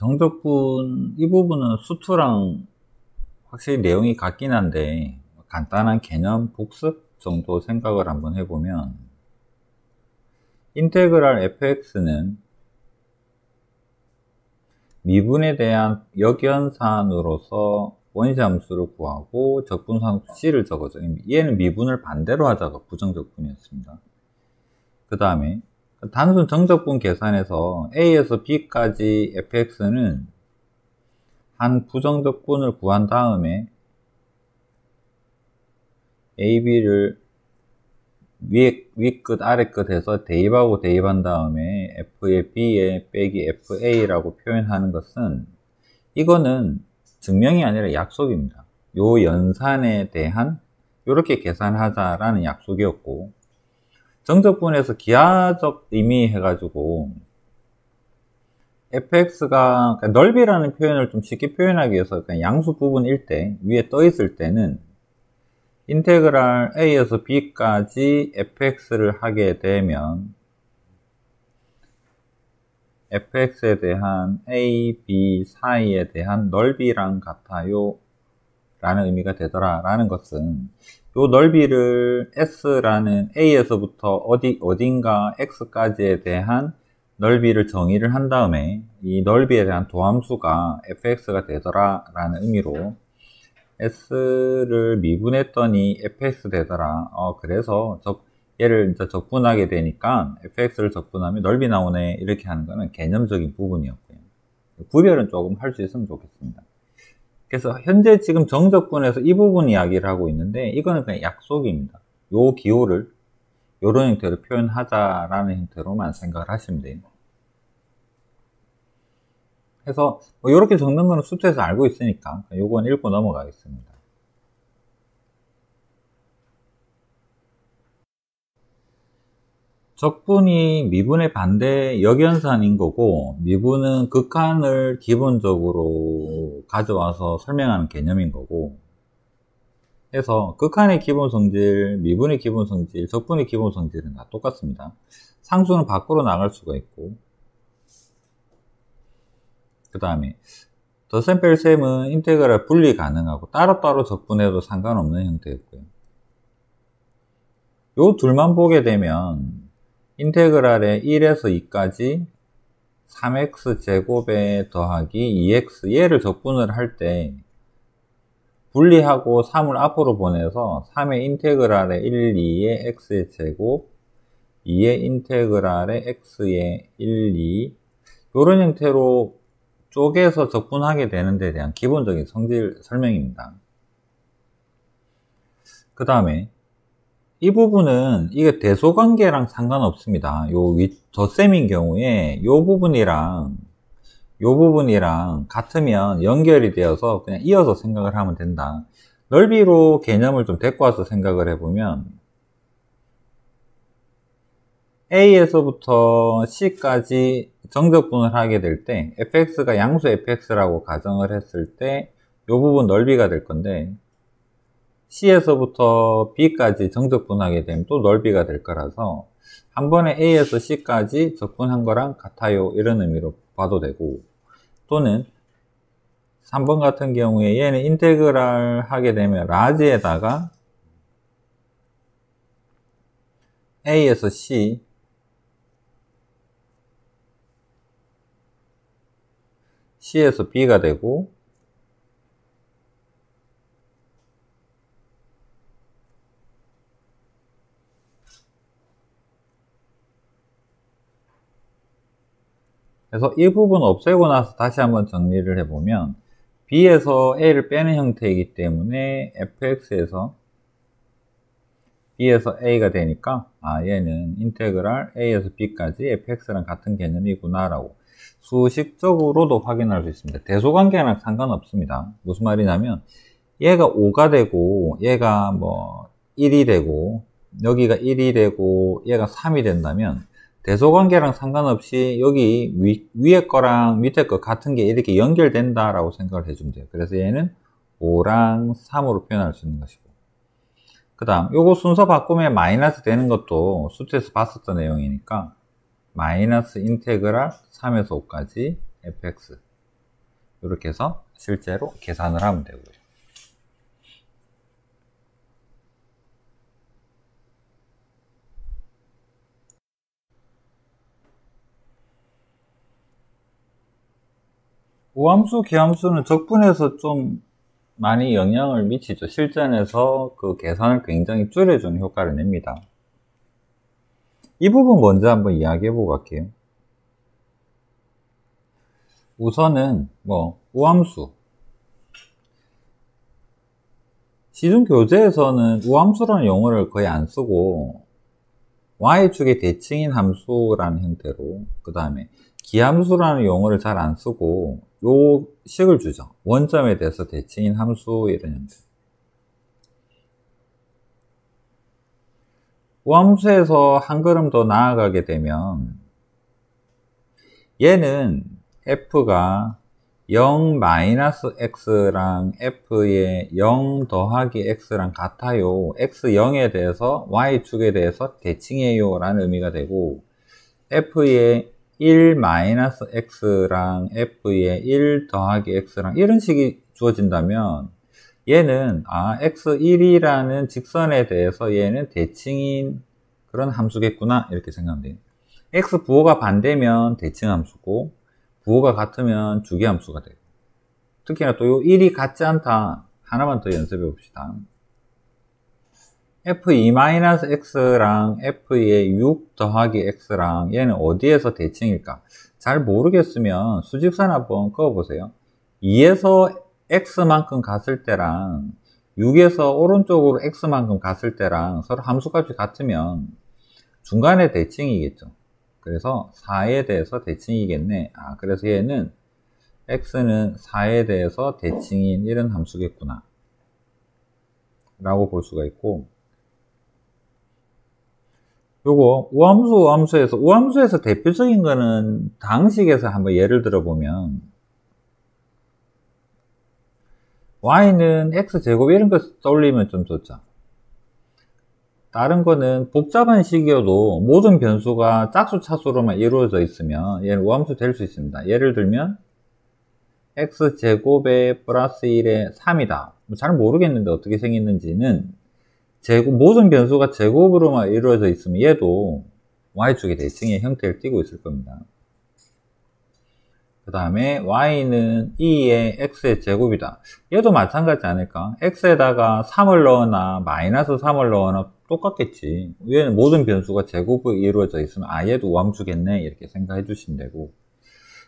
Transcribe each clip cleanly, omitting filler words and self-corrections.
정적분 이 부분은 수투랑 확실히 내용이 같긴 한데 간단한 개념 복습 정도 생각을 한번 해보면, 인테그랄 fx는 미분에 대한 역연산으로서 원시함수를 구하고 적분상수 c를 적어줘. 얘는 미분을 반대로 하자가 부정적분이었습니다. 그 다음에 단순 정적분 계산에서 a에서 b까지 fx는 한 부정적분을 구한 다음에 a, b를 위 끝 아래 끝 해서 대입하고 대입한 다음에 f의 b에 빼기 fa라고 표현하는 것은, 이거는 증명이 아니라 약속입니다. 요 연산에 대한 요렇게 계산하자라는 약속이었고, 정적분에서 기하적 의미 해가지고 fx가 넓이라는 표현을 좀 쉽게 표현하기 위해서 그냥 양수 부분일 때 위에 떠 있을 때는 인테그랄 a에서 b까지 fx를 하게 되면 fx에 대한 a, b 사이에 대한 넓이랑 같아요 라는 의미가 되더라 라는 것은, 요 넓이를 s라는 a에서부터 어딘가 x까지에 대한 넓이를 정의를 한 다음에 이 넓이에 대한 도함수가 fx가 되더라 라는 의미로 s를 미분했더니 fx 되더라. 그래서 얘를 이제 적분하게 되니까 fx를 적분하면 넓이 나오네, 이렇게 하는 거는 개념적인 부분이었고요. 구별은 조금 할 수 있으면 좋겠습니다. 그래서 현재 지금 정적분에서 이 부분 이야기를 하고 있는데, 이거는 그냥 약속입니다. 요 기호를 요런 형태로 표현하자라는 형태로만 생각을 하시면 돼요. 그래서 뭐 요렇게 적는 거는 수트에서 알고 있으니까 요건 읽고 넘어가겠습니다. 적분이 미분의 반대 역연산인 거고, 미분은 극한을 기본적으로 가져와서 설명하는 개념인 거고, 해서 극한의 기본 성질, 미분의 기본 성질, 적분의 기본 성질은 다 똑같습니다. 상수는 밖으로 나갈 수가 있고, 그 다음에 더셈펠셈은 인테그랄 분리 가능하고 따로따로 적분해도 상관없는 형태였고요. 요 둘만 보게 되면 인테그랄의 1에서 2까지 3x제곱에 더하기 2x, 얘를 적분을 할 때 분리하고 3을 앞으로 보내서 3의 인테그랄의 1, 2의 x의 제곱, 2의 인테그랄의 x의 1, 2, 요런 형태로 쪼개서 적분하게 되는 데 대한 기본적인 성질 설명입니다. 그 다음에 이 부분은 이게 대소관계랑 상관없습니다. 요 덧셈인 경우에 요 부분이랑 같으면 연결이 되어서 그냥 이어서 생각을 하면 된다. 넓이로 개념을 좀 데리고 와서 생각을 해보면, A에서부터 C까지 정적분을 하게 될 때 fx가 양수 fx라고 가정을 했을 때 이 부분 넓이가 될 건데, C에서부터 B까지 정적분하게 되면 또 넓이가 될 거라서 한 번에 A에서 C까지 적분한 거랑 같아요, 이런 의미로 봐도 되고, 또는 3번 같은 경우에 얘는 인테그랄 하게 되면 라지에다가 A에서 C, C에서 B가 되고, 그래서 이 부분 없애고 나서 다시 한번 정리를 해보면, B에서 A를 빼는 형태이기 때문에 fx에서 B에서 A가 되니까 얘는 인테그랄 A에서 B까지 fx랑 같은 개념이구나 라고 수식적으로도 확인할 수 있습니다. 대소관계랑 상관없습니다. 무슨 말이냐면, 얘가 5가 되고 얘가 뭐 1이 되고 여기가 1이 되고 얘가 3이 된다면 대소관계랑 상관없이 여기 위에 거랑 밑에 거 같은 게 이렇게 연결된다 라고 생각을 해주면 돼요. 그래서 얘는 5랑 3으로 표현할 수 있는 것이고, 그 다음 요거 순서 바꾸면 마이너스 되는 것도 수트에서 봤었던 내용이니까 마이너스 인테그랄 3에서 5까지 fx, 이렇게 해서 실제로 계산을 하면 되고요. 우함수, 기함수는 적분에서 좀 많이 영향을 미치죠. 실전에서 그 계산을 굉장히 줄여주는 효과를 냅니다. 이 부분 먼저 한번 이야기해보고 갈게요. 우선은 우함수, 시중 교재에서는 우함수라는 용어를 거의 안 쓰고 y축의 대칭인 함수라는 형태로, 그 다음에 기함수라는 용어를 잘 안 쓰고 요 식을 주죠. 원점에 대해서 대칭인 함수, 이런 형태. 우함수에서 한 걸음 더 나아가게 되면 얘는 f가 0-x랑 f의 0 더하기 x랑 같아요. x0에 대해서 y축에 대해서 대칭해요 라는 의미가 되고, f의 1-x랑 f의 1 더하기 x랑 이런 식이 주어진다면 얘는 x1이라는 직선에 대해서 얘는 대칭인 그런 함수겠구나, 이렇게 생각하면 돼요. x 부호가 반대면 대칭 함수고 부호가 같으면 주기함수가 돼요. 특히나 또 요 1이 같지 않다, 하나만 더 연습해 봅시다. f2-x랑 f의 6 더하기 x랑 얘는 어디에서 대칭일까? 잘 모르겠으면 수직선 한번 그어보세요. 2에서 x만큼 갔을 때랑 6에서 오른쪽으로 x만큼 갔을 때랑 서로 함수값이 같으면 중간에 대칭이겠죠. 그래서 4에 대해서 대칭이겠네. 그래서 얘는 x는 4에 대해서 대칭인 이런 함수겠구나 라고 볼 수가 있고, 요거 우함수에서 대표적인 거는 다항식에서 한번 예를 들어보면 y는 x제곱 이런 거 떠올리면 좀 좋죠. 다른 거는 복잡한 식이어도 모든 변수가 짝수 차수로만 이루어져 있으면 얘는 우함수 될 수 있습니다. 예를 들면 x제곱에 플러스 1에 3이다. 잘 모르겠는데 어떻게 생겼는지는 모든 변수가 제곱으로만 이루어져 있으면 얘도 y축의 대칭의 형태를 띠고 있을 겁니다. 그 다음에 y는 2의 x의 제곱이다. 얘도 마찬가지 아닐까? x에다가 3을 넣거나 마이너스 3을 넣거나 똑같겠지. 얘는 모든 변수가 제곱으로 이루어져 있으면 얘도 우함수겠네, 이렇게 생각해 주시면 되고,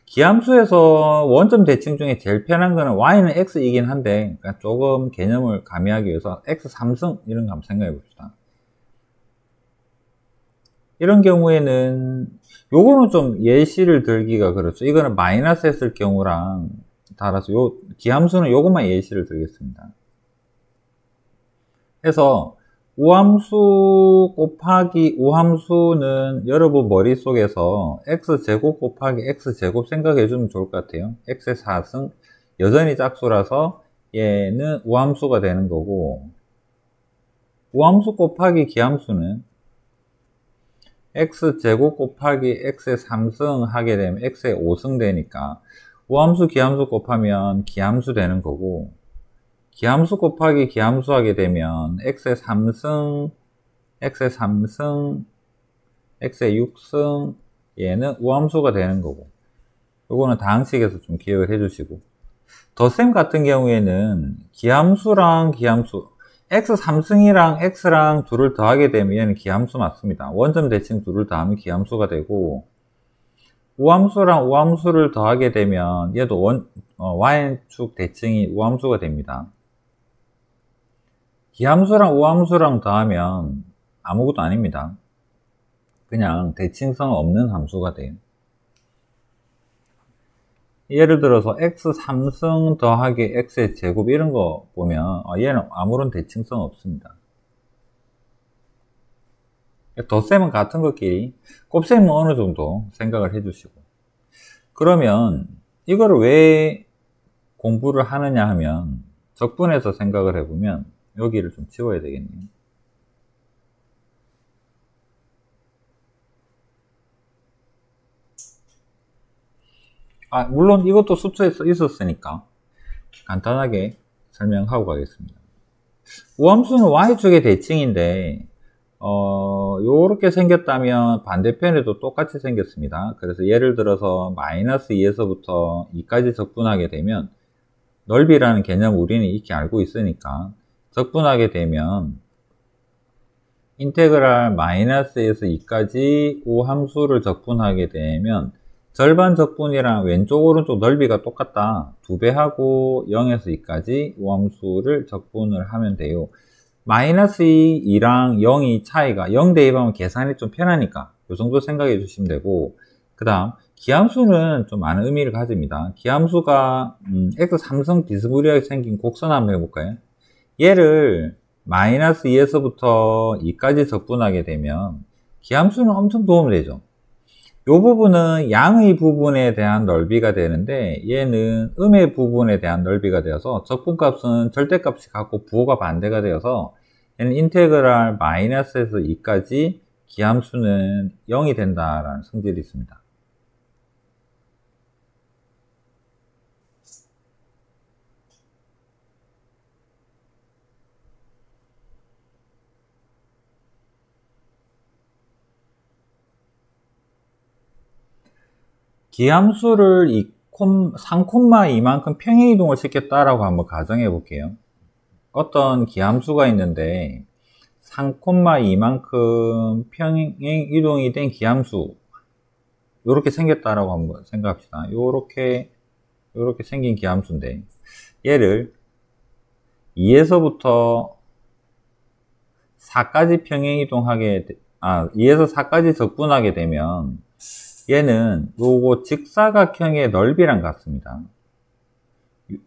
기함수에서 원점 대칭 중에 제일 편한 거는 y는 x이긴 한데, 그러니까 조금 개념을 가미하기 위해서 x 3승 이런 거 한번 생각해 봅시다. 이런 경우에는 요거는 좀 예시를 들기가 그렇죠. 이거는 마이너스 했을 경우랑 따라서 요 기함수는 요것만 예시를 들겠습니다. 그래서 우함수는 여러분 머릿속에서 x제곱 곱하기 x제곱 생각해 주면 좋을 것 같아요. x의 4승, 여전히 짝수라서 얘는 우함수가 되는 거고, 우함수 곱하기 기함수는 x제곱 곱하기 x의 3승 하게 되면 x의 5승 되니까 우함수 기함수 곱하면 기함수 되는 거고, 기함수 곱하기 기함수 하게 되면 x의 3승, x의 6승, 얘는 우함수가 되는 거고, 요거는 다항식에서 좀 기억을 해주시고, 덧셈 같은 경우에는 기함수랑 기함수, x 3승이랑 x랑 둘을 더하게 되면 얘는 기함수 맞습니다. 원점 대칭 둘을 더하면 기함수가 되고, 우함수랑 우함수를 더하게 되면 얘도 y축 대칭이 우함수가 됩니다. 기함수랑 우함수랑 더하면 아무것도 아닙니다. 그냥 대칭성 없는 함수가 돼요. 예를 들어서 x 3승 더하기 x의 제곱 이런 거 보면 얘는 아무런 대칭성 없습니다. 덧셈은 같은 것끼리, 곱셈은 어느 정도 생각을 해주시고, 그러면 이거를 왜 공부를 하느냐 하면 적분해서 생각을 해보면 여기를 좀 지워야 되겠네요. 물론 이것도 수초에 있었으니까 간단하게 설명하고 가겠습니다. 우함수는 y축의 대칭인데 요렇게 생겼다면 반대편에도 똑같이 생겼습니다. 그래서 예를 들어서 마이너스 2에서부터 2까지 적분하게 되면 넓이라는 개념 우리는 익히 알고 있으니까 적분하게 되면 인테그랄 마이너스에서 2까지 우함수를 적분하게 되면 절반 적분이랑 왼쪽 오른쪽 넓이가 똑같다. 2배 하고 0에서 2까지 우함수를 적분을 하면 돼요. 마이너스 2랑 0이 차이가 0 대입하면 계산이 좀 편하니까 이 정도 생각해 주시면 되고, 그 다음 기함수는 좀 많은 의미를 가집니다. 기함수가 x 삼성 비스무리하게 생긴 곡선 한번 해볼까요? 얘를 마이너스 2에서부터 2까지 적분하게 되면 기함수는 엄청 도움이 되죠. 이 부분은 양의 부분에 대한 넓이가 되는데 얘는 음의 부분에 대한 넓이가 되어서 적분값은 절대값이 같고 부호가 반대가 되어서 얘는 인테그랄 마이너스에서 2까지 기함수는 0이 된다라는 성질이 있습니다. 기함수를 3,2만큼 평행이동을 시켰다라고 한번 가정해 볼게요. 어떤 기함수가 있는데 3,2만큼 평행이동이 된 기함수 요렇게 생겼다라고 한번 생각합시다. 요렇게 생긴 기함수인데 얘를 2에서부터 4까지 평행이동하게 2에서 4까지 적분하게 되면 얘는 요거 직사각형의 넓이랑 같습니다.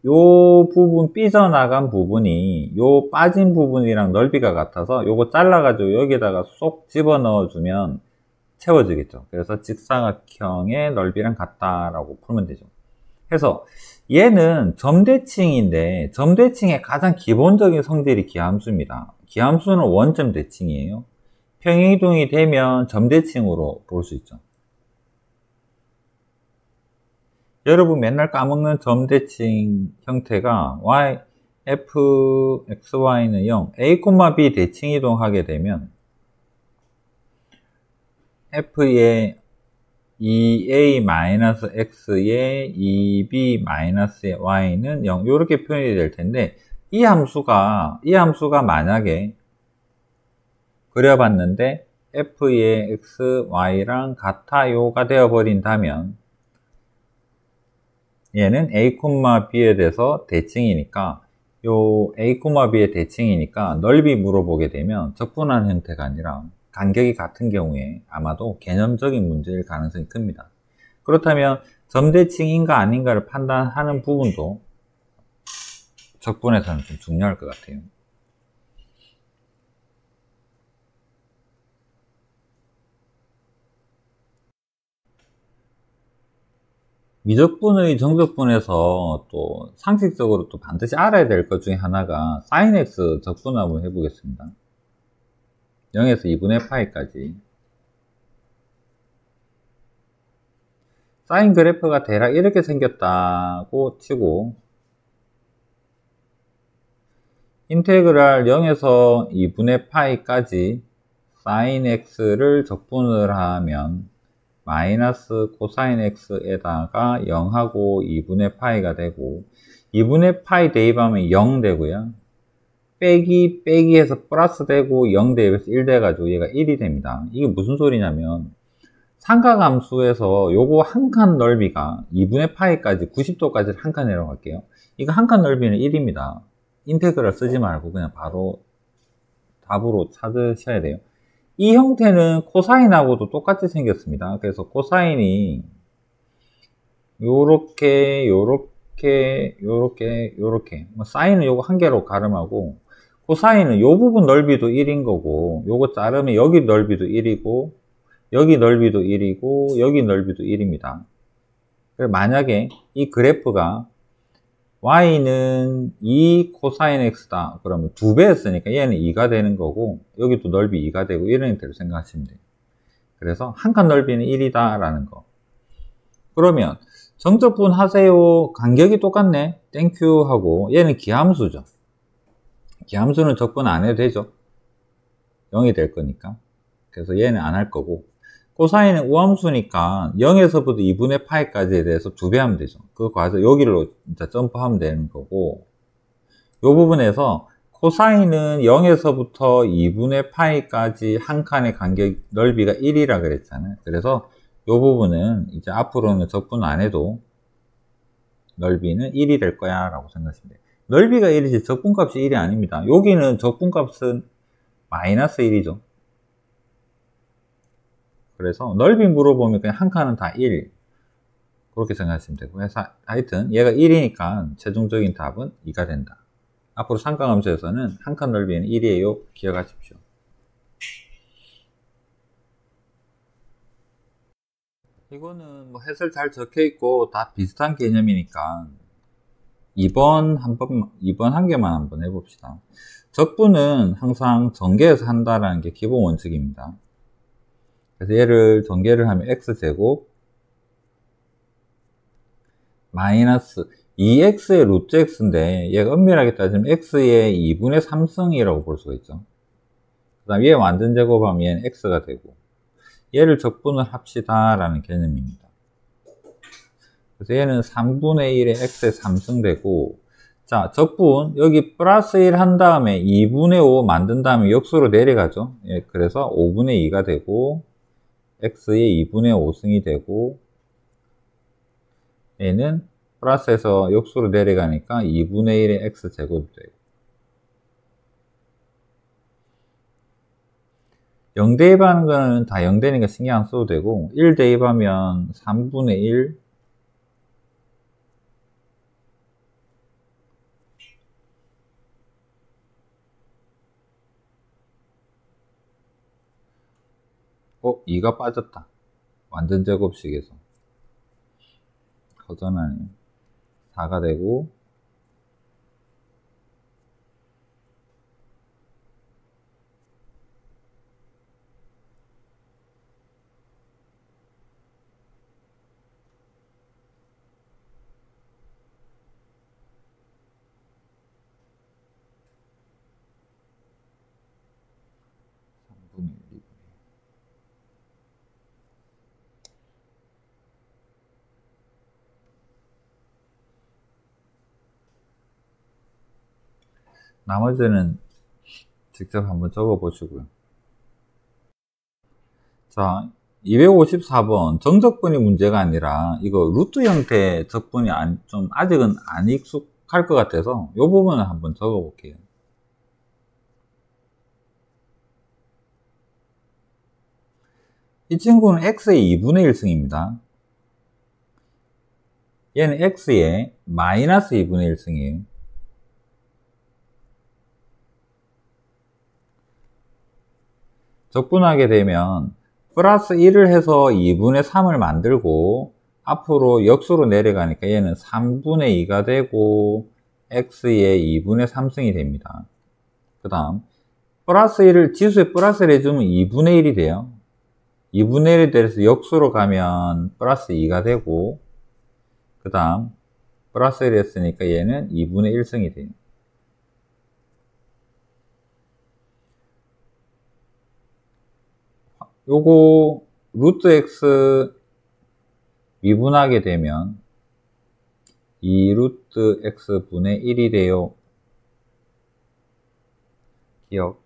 요 부분 삐져나간 부분이 요 빠진 부분이랑 넓이가 같아서 요거 잘라가지고 여기다가 쏙 집어넣어 주면 채워지겠죠. 그래서 직사각형의 넓이랑 같다라고 풀면 되죠. 그래서 얘는 점대칭인데 점대칭의 가장 기본적인 성질이 기함수입니다. 기함수는 원점 대칭이에요. 평행이동이 되면 점대칭으로 볼 수 있죠. 여러분 맨날 까먹는 점대칭 형태가 f, x, y는 0, a, b 대칭 이동하게 되면 f의 2a-x의 2b- y는 0 이렇게 표현이 될 텐데 이 함수가 만약에 그려봤는데 f의 x, y랑 같아요가 되어버린다면 얘는 a, b에 대해서 대칭이니까 요 a, b의 대칭이니까 넓이 물어보게 되면 적분한 형태가 아니라 간격이 같은 경우에 아마도 개념적인 문제일 가능성이 큽니다. 그렇다면 점대칭인가 아닌가를 판단하는 부분도 적분에서는 좀 중요할 것 같아요. 미적분의 정적분에서 또 상식적으로 또 반드시 알아야 될 것 중에 하나가 sin x 적분 한번 해보겠습니다. 0에서 2분의 파이까지 사인 그래프가 대략 이렇게 생겼다고 치고 인테그랄 0에서 2분의 파이까지 sin x를 적분을 하면 마이너스 코사인 x에다가 0하고 2분의 파이가 되고 2분의 파이 대입하면 0 되고요. 빼기 해서 플러스 되고 0 대입해서 1 돼가지고 얘가 1이 됩니다. 이게 무슨 소리냐면 삼각함수에서 요거 한 칸 넓이가 2분의 파이까지 90도까지 한 칸 내려갈게요. 이거 한 칸 넓이는 1입니다. 인테그랄 쓰지 말고 그냥 바로 답으로 찾으셔야 돼요. 이 형태는 코사인하고도 똑같이 생겼습니다. 그래서 코사인이 요렇게 사인은 요거 한 개로 가름하고 코사인은 요 부분 넓이도 1인 거고 요거 자르면 여기 넓이도 1이고 여기 넓이도 1이고 여기 넓이도 1입니다. 만약에 이 그래프가 y는 2 코사인 x다 그러면 2배였으니까 얘는 2가 되는 거고 여기도 넓이 2가 되고 이런 형태로 생각하시면 돼요. 그래서 한 칸 넓이는 1이다 라는 거. 그러면 정적분 하세요. 간격이 똑같네. 땡큐 하고 얘는 기함수죠. 기함수는 적분 안 해도 되죠. 0이 될 거니까. 그래서 얘는 안 할 거고, 코사인은 우함수니까 0에서부터 2분의 파이까지에 대해서 2배 하면 되죠. 그 과정 여기로 진짜 점프하면 되는 거고, 이 부분에서 코사인은 0에서부터 2분의 파이까지 한 칸의 간격 넓이가 1이라 그랬잖아요. 그래서 이 부분은 이제 앞으로는 적분 안 해도 넓이는 1이 될 거야 라고 생각하시면 돼요. 넓이가 1이지 적분값이 1이 아닙니다. 여기는 적분값은 마이너스 1이죠. 그래서 넓이 물어보면 그냥 한 칸은 다 1 그렇게 생각하시면 되고, 그래서 하여튼 얘가 1이니까 최종적인 답은 2가 된다. 앞으로 삼각함수에서는 한 칸 넓이는 1이에요. 기억하십시오. 이거는 뭐 해설 잘 적혀 있고 다 비슷한 개념이니까 2번 한 개만 한번 해봅시다. 적분은 항상 전개해서 한다라는 게 기본 원칙입니다. 그래서 얘를 전개를 하면 x제곱 마이너스 2x의 루트 x인데 얘가 엄밀하게 따지면 x의 2분의 3승이라고 볼 수가 있죠. 그 다음 얘 완전 제곱하면 얘는 x가 되고, 얘를 적분을 합시다 라는 개념입니다. 그래서 얘는 3분의 1의 x의 3승 되고, 자 적분 여기 플러스 1 한 다음에 2분의 5 만든 다음에 역수로 내려가죠. 예, 그래서 5분의 2가 되고 x의 2분의 5승이 되고, 얘는 플러스에서 역수로 내려가니까 2분의 1의 x제곱이 되고, 0 대입하는 거는 다 0 되니까 신경 안 써도 되고, 1 대입하면 3분의 1 2가 빠졌다. 완전 제곱식에서 허전하네. 4가 되고, 나머지는 직접 한번 적어 보시고요. 자, 254번 정적분이 문제가 아니라 이거 루트 형태 적분이 좀 아직은 안 익숙할 것 같아서 이 부분을 한번 적어 볼게요. 이 친구는 x의 2분의 1승입니다. 얘는 x의 마이너스 2분의 1승이에요. 적분하게 되면 플러스 1을 해서 2분의 3을 만들고 앞으로 역수로 내려가니까 얘는 3분의 2가 되고 x의 2분의 3승이 됩니다. 그 다음 플러스 1을 지수에 플러스를 해주면 2분의 1이 돼요. 2분의 1이 돼서 역수로 가면 플러스 2가 되고, 그 다음 플러스 1을 했으니까 얘는 2분의 1승이 돼요. 요거 루트 x 미분하게 되면 2 루트 x 분의 1이 돼요. 기억.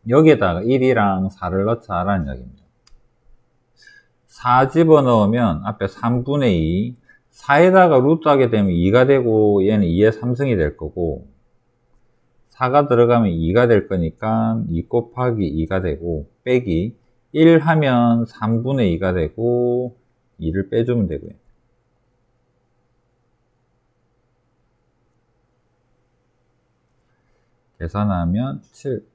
여기에다가 1이랑 4를 넣자라는 이야기입니다. 4 집어넣으면 앞에 3분의 2, 4에다가 루트 하게 되면 2가 되고 얘는 2의 3승이 될 거고, 4가 들어가면 2가 될 거니까 2 곱하기 2가 되고, 빼기 1 하면 3분의 2가 되고 2를 빼주면 되고요. 계산하면 7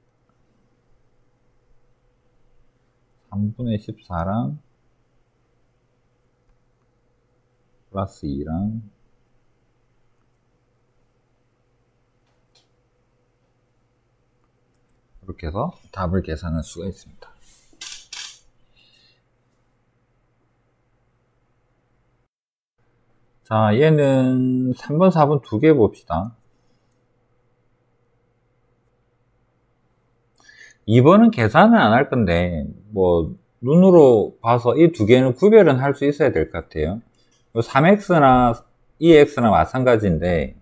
3분의 14랑 플러스 2랑 이렇게 해서 답을 계산할 수가 있습니다. 자, 얘는 3번, 4번 두 개 봅시다. 2번은 계산을 안 할 건데, 뭐, 눈으로 봐서 이 두 개는 구별은 할 수 있어야 될 것 같아요. 3x나 2x나 마찬가지인데,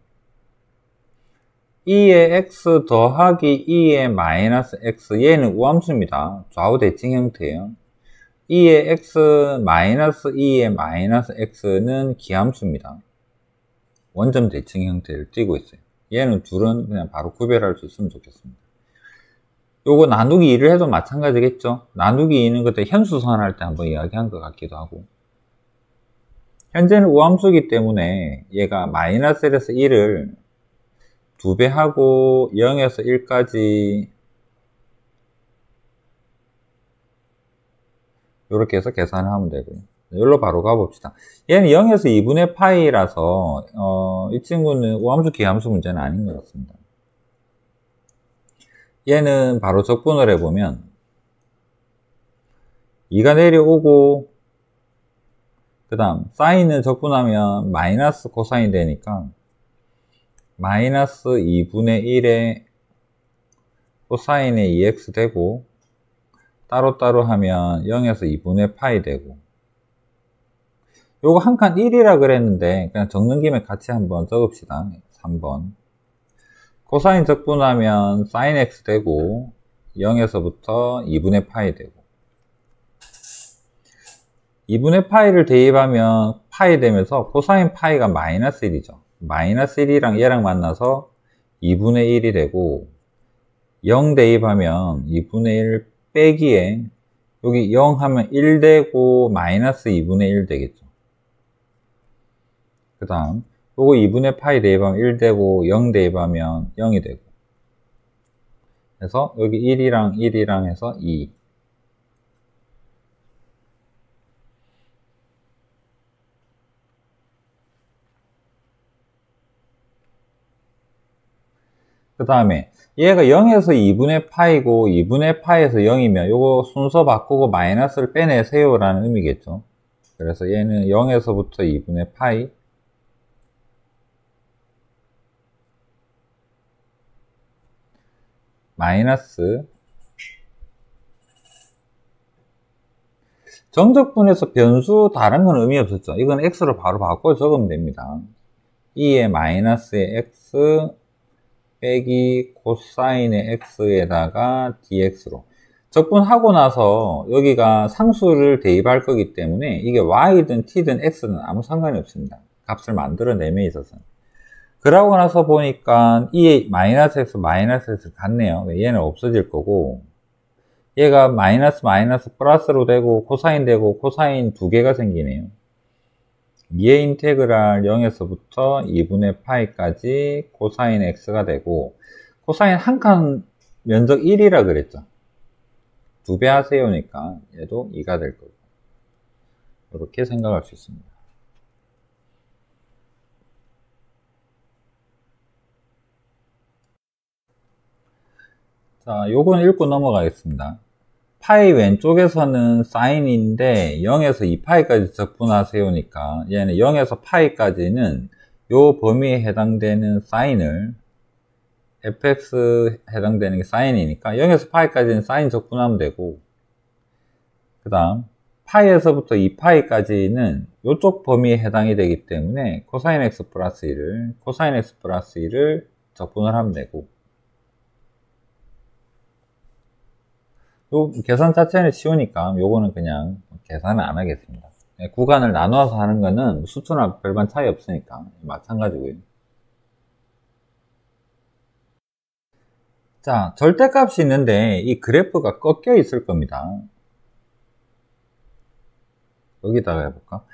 2의 x 더하기 2의 마이너스 x, 얘는 우함수입니다. 좌우 대칭 형태예요. 2의 x 마이너스 2의 마이너스 x는 기함수입니다. 원점 대칭 형태를 띠고 있어요. 얘는 둘은 그냥 바로 구별할 수 있으면 좋겠습니다. 요거 나누기 2를 해도 마찬가지겠죠. 나누기 2는 그때 현수선 할 때 한번 이야기한 것 같기도 하고, 현재는 우함수이기 때문에 얘가 마이너스 1에서 1을 2배 하고 0에서 1까지 이렇게 해서 계산을 하면 되고요. 여기로 바로 가봅시다. 얘는 0에서 2분의 파이라서 이 친구는 우함수 기함수 문제는 아닌 것 같습니다. 얘는 바로 적분을 해보면 2가 내려오고 그 다음 사인을 적분하면 마이너스 코사인 되니까 마이너스 2분의 1에 코사인의 2x 되고 따로따로 하면 0에서 2분의 파이 되고, 요거 한 칸 1이라 그랬는데 그냥 적는 김에 같이 한번 적읍시다. 3번 코사인 적분하면 sin x 되고 0에서부터 2분의 파이 되고, 2분의 파이를 대입하면 파이 되면서 코사인 파이가 마이너스 1이죠. 마이너스 1이랑 얘랑 만나서 2분의 1이 되고, 0 대입하면 2분의 1 빼기에 여기 0 하면 1 되고 마이너스 2분의 1 되겠죠. 그 다음 요거 2분의 파이 대입하면 1 되고 0 대입하면 0이 되고, 그래서 여기 1이랑 해서 2. 그 다음에 얘가 0에서 2분의 파이고 2분의 파이에서 0이면 요거 순서 바꾸고 마이너스를 빼내세요 라는 의미겠죠. 그래서 얘는 0에서부터 2분의 파이 마이너스 정적분에서 변수 다른 건 의미 없었죠. 이건 x로 바로 바꿔 적으면 됩니다. 2의 마이너스의 x 빼기 코사인의 x에다가 dx로 적분하고 나서 여기가 상수를 대입할 거기 때문에 이게 y든 t든 x든 아무 상관이 없습니다. 값을 만들어내면 있어서. 그러고 나서 보니까 이 마이너스 x 같네요. 얘는 없어질 거고, 얘가 마이너스 플러스로 되고 코사인 되고 코사인 두 개가 생기네요. 2의 인테그랄 0에서부터 2분의 파이까지 코사인 x가 되고, 코사인 한 칸 면적 1이라 그랬죠. 2배 하세요니까 얘도 2가 될 거고, 이렇게 생각할 수 있습니다. 자, 요건 읽고 넘어가겠습니다. 파이 왼쪽에서는 사인인데 0에서 2파이까지 적분하세요니까 얘는 0에서 파이까지는 요 범위에 해당되는 사인을, fx 해당되는 게 사인이니까 0에서 파이까지는 사인 적분하면 되고, 그 다음 파이에서부터 2파이까지는 요쪽 범위에 해당이 되기 때문에 코사인 x 플러스 1을 적분을 하면 되고, 요 계산 자체는 쉬우니까 요거는 그냥 계산을 안 하겠습니다. 구간을 나눠서 하는 거는 수투나 별반 차이 없으니까 마찬가지고요. 자, 절대값이 있는데 이 그래프가 꺾여 있을 겁니다. 여기다가 해볼까?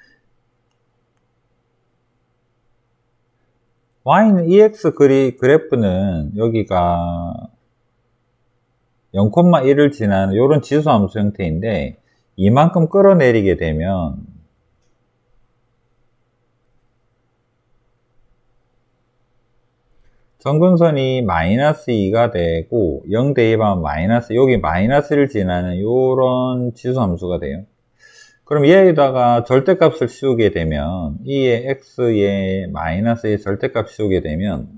y는 ex 그래프는 여기가 0,1을 지나는 이런 지수함수 형태인데, 이만큼 끌어내리게 되면 점근선이 마이너스 2가 되고 0 대입하면 마이너스, 여기 마이너스를 지나는 이런 지수함수가 돼요. 그럼 얘에다가 절대값을 씌우게 되면 2의 x에 마이너스의 절대값 씌우게 되면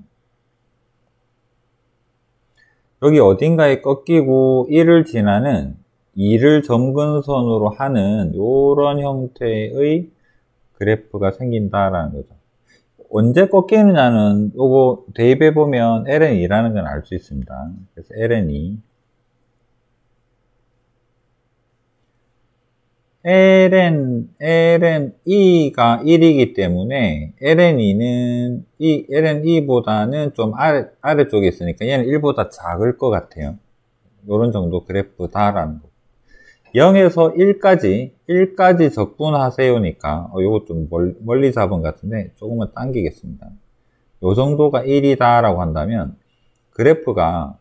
여기 어딘가에 꺾이고 1을 지나는 2를 점근선으로 하는 이런 형태의 그래프가 생긴다라는 거죠. 언제 꺾이느냐는 요거 대입해 보면 ln이라는 건 알 수 있습니다. 그래서 ln이 lnE가 1이기 때문에 lnE보다는 좀 아래쪽에 있으니까 얘는 1보다 작을 것 같아요. 요런 정도 그래프다라는 거. 0에서 1까지 적분하세요니까 요거 좀 멀리 잡은 것 같은데 조금만 당기겠습니다. 요 정도가 1이다 라고 한다면 그래프가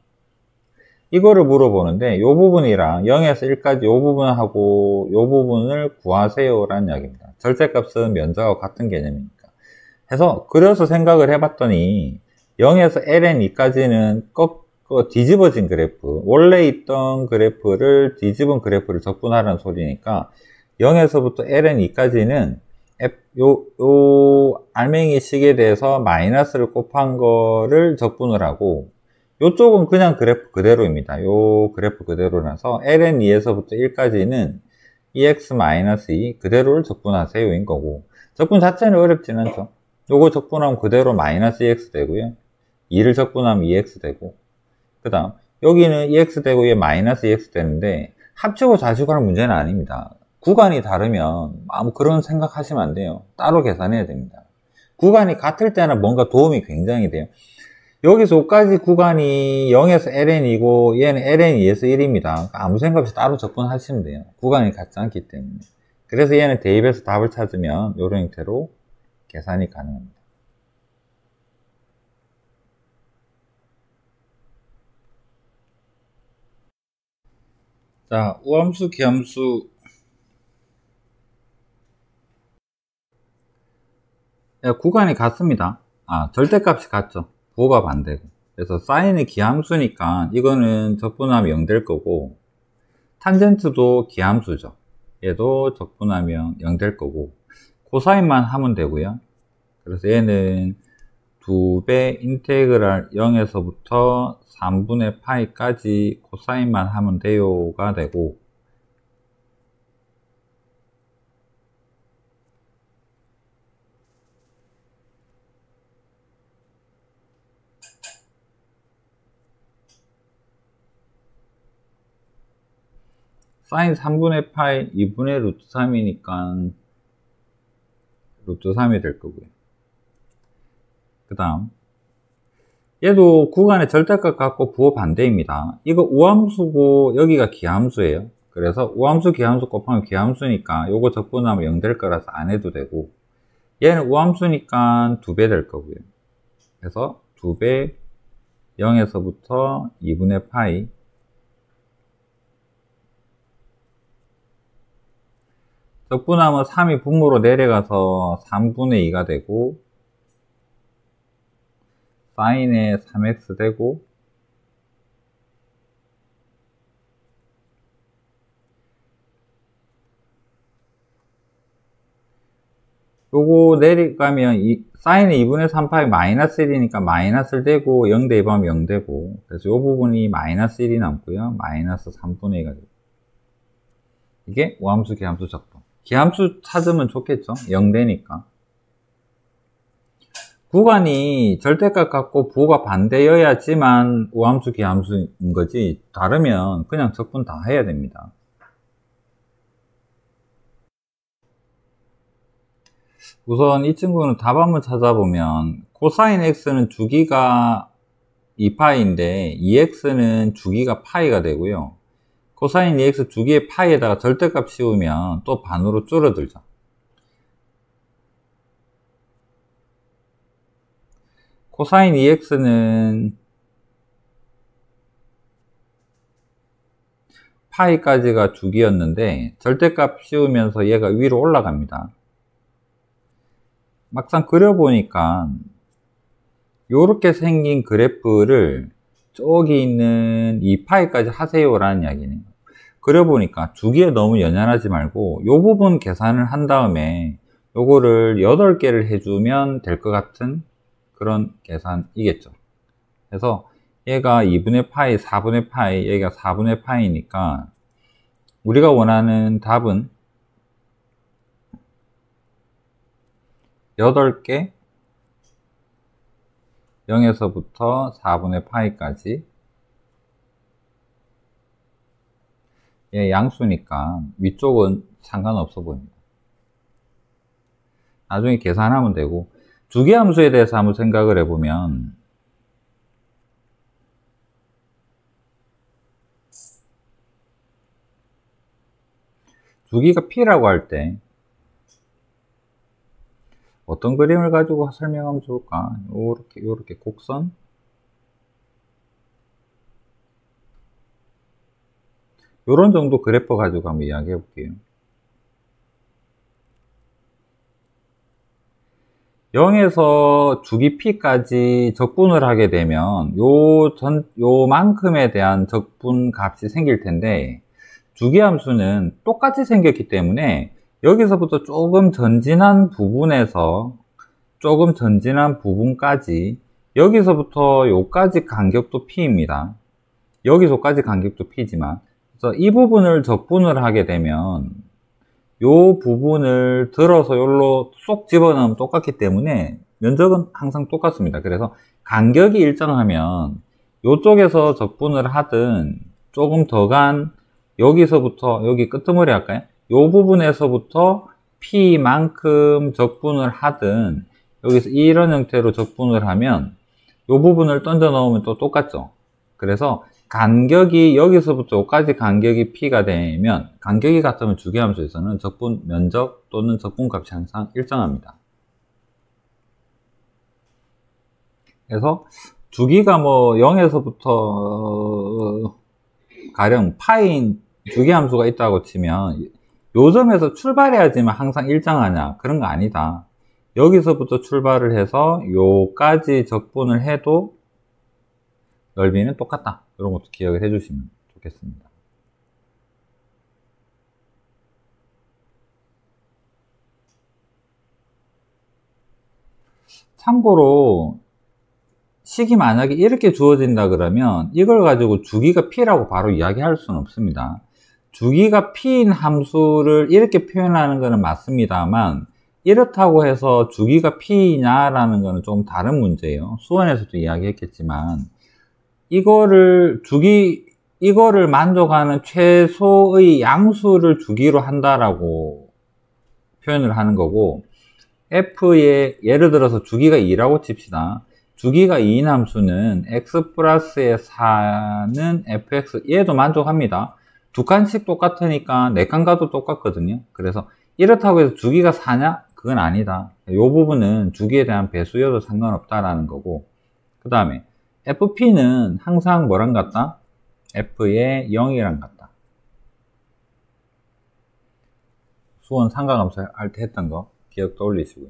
이거를 물어보는데 요 부분이랑 0에서 1까지 요 부분하고 요 부분을 구하세요 라는 이야기입니다. 절대값은 면적하고 같은 개념이니까. 해서 그래서 생각을 해봤더니 0에서 ln2까지는 뒤집어진 그래프, 원래 있던 그래프를 뒤집은 그래프를 적분하라는 소리니까 0에서부터 ln2까지는 요 알맹이 식에 대해서 마이너스를 곱한 거를 적분을 하고 요쪽은 그냥 그래프 그대로입니다. 요 그래프 그대로라서 ln2에서부터 1까지는 2x-2 그대로를 적분하세요 인 거고, 적분 자체는 어렵진 않죠. 요거 적분하면 그대로 마이너스 2x 되고요, 2를 적분하면 2x 되고, 그 다음 여기는 2x 되고 얘 마이너스 2x 되는데 합치고 자식하는 문제는 아닙니다. 구간이 다르면 아무 그런 생각하시면 안 돼요. 따로 계산해야 됩니다. 구간이 같을 때는 뭔가 도움이 굉장히 돼요. 여기서 여기까지 구간이 0에서 ln이고 얘는 ln2에서 1입니다. 아무 생각 없이 따로 적분하시면 돼요. 구간이 같지 않기 때문에. 그래서 얘는 대입해서 답을 찾으면 이런 형태로 계산이 가능합니다. 자, 우함수, 기함수. 구간이 같습니다. 절대값이 같죠. 부호가 반대고. 그래서 사인이 기함수니까 이거는 적분하면 0 될 거고, 탄젠트도 기함수죠. 얘도 적분하면 0 될 거고, 코사인만 하면 되고요. 그래서 얘는 2배 인테그랄 0에서부터 3분의 파이까지 코사인만 하면 돼요가 되고, 사인 3분의 파이 2분의 루트 3이니까 루트 3이 될 거고요. 그 다음 얘도 구간의 절대값 같고 부호 반대입니다. 이거 우함수고 여기가 기함수예요. 그래서 우함수 기함수 곱하면 기함수니까 요거 적분하면 0 될 거라서 안 해도 되고, 얘는 우함수니까 2배 될 거고요. 그래서 2배 0에서부터 2분의 파이, 적분하면 3이 분모로 내려가서 3분의 2가 되고, 사인에 3x 되고, 요거 내려가면 사인에 2분의 3파이 마이너스 1이니까 마이너스 되고 0 대입하면 0 되고, 그래서 요 부분이 마이너스 1이 남고요. 마이너스 3분의 2가 되고, 이게 우함수 기함수 적분. 기함수 찾으면 좋겠죠. 0 되니까. 구간이 절대값 같고 부호가 반대여야지만 우함수 기함수인 거지, 다르면 그냥 적분 다 해야 됩니다. 우선 이 친구는 답 한번 찾아보면 코사인 x는 주기가 2파이인데 2x는 주기가 파이가 되고요. 코사인 2x 주기의 파이에다가 절대값 씌우면 또 반으로 줄어들죠. 코사인 2x는 파이까지가 주기였는데 절대값 씌우면서 얘가 위로 올라갑니다. 막상 그려보니까 요렇게 생긴 그래프를 저기 있는 2파이까지 하세요라는 이야기네요. 그려보니까 주기에 너무 연연하지 말고 요 부분 계산을 한 다음에 요거를 8개를 해주면 될 것 같은 그런 계산이겠죠. 그래서 얘가 2분의 파이, 4분의 파이, 얘가 4분의 파이니까 우리가 원하는 답은 8개 0에서부터 4분의 파이까지 얘 양수니까 위쪽은 상관없어 보입니다. 나중에 계산하면 되고 주기함수에 대해서 한번 생각을 해보면 주기가 P라고 할 때 어떤 그림을 가지고 설명하면 좋을까? 요렇게 곡선 요런 정도 그래프 가지고 한번 이야기해 볼게요. 0에서 주기 P까지 적분을 하게 되면 요만큼에 대한 적분 값이 생길 텐데 주기함수는 똑같이 생겼기 때문에 여기서부터 조금 전진한 부분까지 여기서부터 요까지 간격도 P입니다. 여기서까지 간격도 P지만 그래서 이 부분을 적분을 하게 되면 요 부분을 들어서 요로 쏙 집어넣으면 똑같기 때문에 면적은 항상 똑같습니다. 그래서 간격이 일정하면 요쪽에서 적분을 하든 조금 더 간 여기서부터 여기 끄트머리 할까요? 요 부분에서부터 P만큼 적분을 하든 여기서 이런 형태로 적분을 하면 요 부분을 던져 넣으면 또 똑같죠. 그래서 간격이 여기서부터 여기까지 간격이 P가 되면 간격이 같으면 주기함수에서는 적분 면적 또는 적분값이 항상 일정합니다. 그래서 주기가 뭐 0에서부터 가령 파인 주기함수가 있다고 치면 요 점에서 출발해야지만 항상 일정하냐? 그런 거 아니다. 여기서부터 출발을 해서 요까지 적분을 해도 넓이는 똑같다. 이런 것도 기억을 해주시면 좋겠습니다. 참고로 식이 만약에 이렇게 주어진다 그러면 이걸 가지고 주기가 P라고 바로 이야기할 수는 없습니다. 주기가 P인 함수를 이렇게 표현하는 것은 맞습니다만 이렇다고 해서 주기가 P냐라는 것은 좀 다른 문제예요. 수원에서도 이야기했겠지만 이거를 만족하는 최소의 양수를 주기로 한다라고 표현을 하는 거고 F의 예를 들어서 주기가 2라고 칩시다. 주기가 2인 함수는 x 플러스의 4는 fx 얘도 만족합니다. 두 칸씩 똑같으니까 네 칸 가도 똑같거든요. 그래서 이렇다고 해서 주기가 4냐? 그건 아니다. 이 부분은 주기에 대한 배수여도 상관없다라는 거고 그 다음에 fp는 항상 뭐랑 같다? f의 0이랑 같다. 수원 삼각함수 할 때 했던 거 기억 떠올리시고요.